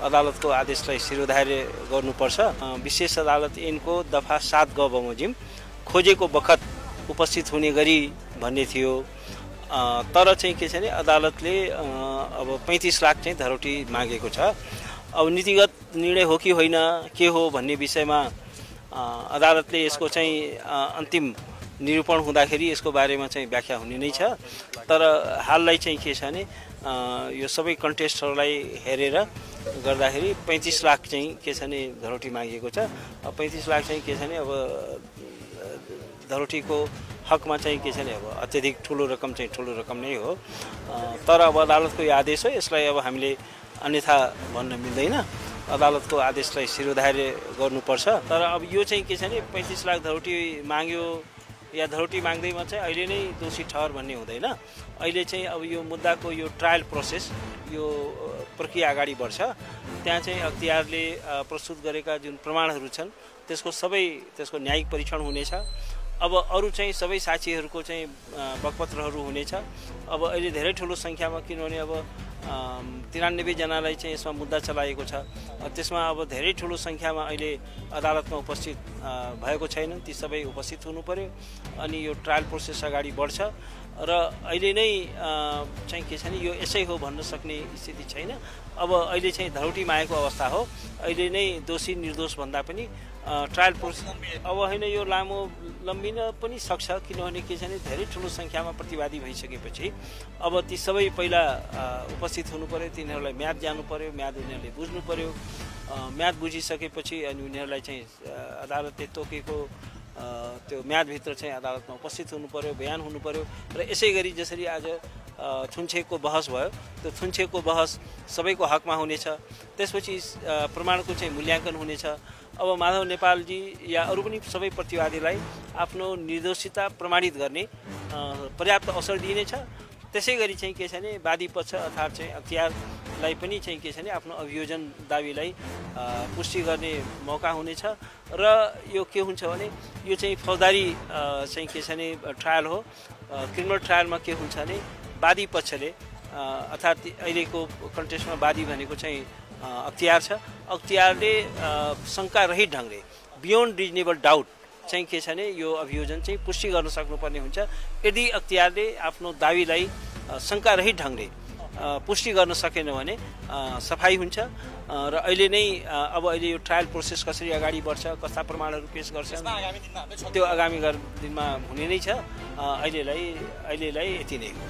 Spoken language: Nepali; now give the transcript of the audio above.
अदालतको आदेशलाई शिरोधार्य गर्नुपर्छ। विशेष अदालत ऐनको दफा 7 ग बमोजिम खोजेको बखत उपस्थित हुने गरी भन्ने थियो। तर चाहिँ के छ भने अदालतले अब 35 लाख चाहिँ धरोटी मागेको छ। अब नीतिगत निर्णय हो कि होइन के हो भन्ने विषयमा अदालतले यसको चाहिँ अन्तिम निरूपण हुँदाखेरि यसको बारेमा चाहिँ व्याख्या हुने नै छ। तर हाललाई चाहिँ के छ भने यो सबै कन्टेस्टहरूलाई हेरेर गर्दाखेरि 35 लाख चाहिँ के छ भने धरोटी मागिएको छ। 35 लाख चाहिँ के छ भने अब धरोटीको हकमा चाहिँ के छ भने अब अत्यधिक ठुलो रकम नै हो। तर अब अदालतको यो आदेश हो, यसलाई अब हामीले अन्यथा भन्न मिल्दैन। अदालतको आदेशलाई शिरोधार्य गर्नुपर्छ। तर अब यो चाहिँ के छ भने 35 लाख धरोटी माग्यो या धरोटी माग्दैमा चाहिँ अहिले नै दोषी ठहर भन्ने हुँदैन। अहिले चाहिँ अब यो मुद्दाको यो ट्रायल प्रोसेस यो प्रक्रिया अगाडि बढ्छ। त्यहाँ चाहिँ अख्तियारले प्रस्तुत गरेका जुन प्रमाणहरू छन् त्यसको न्यायिक परीक्षण हुनेछ। अब अरू चाहिँ सबै साक्षीहरूको चाहिँ बकपत्रहरू हुनेछ। अब अहिले धेरै ठुलो सङ्ख्यामा, किनभने अब 93 जनालाई चाहिँ यसमा मुद्दा चलाएको छ। त्यसमा अब धेरै ठुलो सङ्ख्यामा अहिले अदालतमा उपस्थित भएको छैनन्, ती सबै उपस्थित हुनु पर्यो। अनि यो ट्रायल प्रोसेस अगाडि बढ्छ र अहिले नै चाहिँ के छ भने यो यसै हो भन्न सक्ने स्थिति छैन। अब अहिले चाहिँ धरोटी मागेको अवस्था हो। अहिले नै दोषी निर्दोष भन्दा पनि ट्रायल प्रोसेस अब होइन, यो लामो लम्बिन पनि सक्छ। किनभने के छ भने धेरै ठुलो सङ्ख्यामा प्रतिवादी भइसकेपछि अब ती सबै पहिला उपस्थित हुनु पर्यो, तिनीहरूलाई म्याद जानु पर्यो, म्याद उनीहरूले बुझ्नु पर्यो। म्याद बुझिसकेपछि अनि उनीहरूलाई चाहिँ अदालतले तोकेको त्यो म्यादभित्र चाहिँ अदालतमा उपस्थित हुनु पर्यो, बयान हुनु पर्यो। र यसै गरी जसरी आज छुन्छेको बहस भयो, त्यो छुन्छेको बहस सबैको हकमा हुनेछ। त्यसपछि प्रमाणको चाहिँ मूल्याङ्कन हुनेछ। अब माधव नेपालजी या अरू पनि सबै प्रतिवादीलाई आफ्नो निर्दोषिता प्रमाणित गर्ने पर्याप्त अवसर दिइनेछ। त्यसै गरी चाहिँ के छ भने वादी पक्ष अर्थात् चाहिँ अख्तियारलाई पनि चाहिँ के छ भने आफ्नो अभियोजन दाबीलाई पुष्टि गर्ने मौका हुनेछ। र यो के हुन्छ भने यो चाहिँ फौजदारी चाहिँ के छ भने ट्रायल हो। क्रिमिनल ट्रायलमा के हुन्छ भने वादी पक्षले अर्थात् अहिलेको कन्टेस्टमा वादी भनेको चाहिँ अख्तियार छ। अख्तियारले शङ्का रहित ढङ्गले बियोन्ड रिजनेबल डाउट चाहिँ के छ भने यो अभियोजन चाहिँ पुष्टि गर्न सक्नुपर्ने हुन्छ। यदि अख्तियारले आफ्नो दावीलाई शङ्का रहित ढङ्गले पुष्टि गर्न सकेन भने सफाई हुन्छ। र अहिले नै अब अहिले यो ट्रायल प्रोसेस कसरी अगाडि बढ्छ, कस्ता प्रमाणहरू पेश गर्छन्, त्यो आगामी दिनमा हुने नै छ। अहिलेलाई यति नै हो।